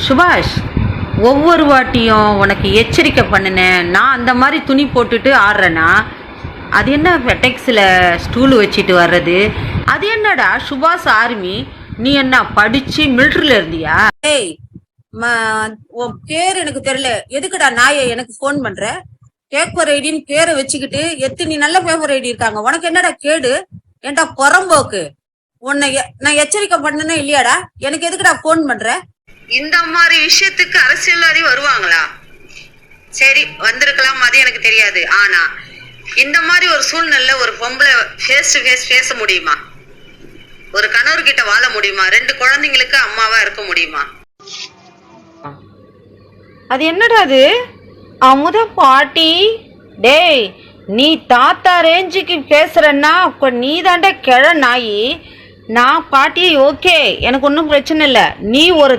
சுபாஷ், ஒவ்வொரு வாட்டியும் உனக்கு எச்சரிக்கை பண்ணினேன். நான் அந்த மாதிரி துணி போட்டுட்டு ஆடுறேன்னா அது என்ன ஃபெட்டெக்ஸில் ஸ்டூல் வச்சுட்டு வர்றது? அது என்னடா சுபாஷ் ஆர்மி? நீ என்ன படிச்சு மிலிட்ரியில் இருந்தியா? ஏய், உன் பேர் எனக்கு தெரியல, எதுக்குடா நாயை எனக்கு ஃபோன் பண்ற? பேப்பர் ஐடின்னு பேரை வச்சுக்கிட்டு எத்தனை நல்ல பேப்பர் ஐடி இருக்காங்க, உனக்கு என்னடா கேடு? ஏன்டா புறம்போக்கு? உன்னை நான் எச்சரிக்கை பண்ணனே இல்லையாடா? எனக்கு எதுக்குடா ஃபோன் பண்ற? இந்த மாதிரி விஷயத்துக்கு அரசியல்வாதி வருவாங்களா? சரி, வந்திருக்கலாம், அது எனக்கு தெரியாது. ஆனா இந்த மாதிரி ஒரு சூழ்நிலை ஒரு பொம்பளை ஃபேஸ் டு ஃபேஸ் பேச முடியுமா? ஒரு கணவர் கிட்ட வாழ முடியுமா? 2 குழந்தைங்களுக்கு அம்மாவா இருக்க முடியுமா? அது என்னடா அது? அமுத பாட்டி, டேய், நீ தாத்தா ரேஞ்சுக்கு பேசுறன்னா அப்ப நீ தாண்டா கிழ நாயி. நான் பாட்டி ஓகே, எனக்கு ஒன்றும் பிரச்சனை இல்லை. நீ ஒரு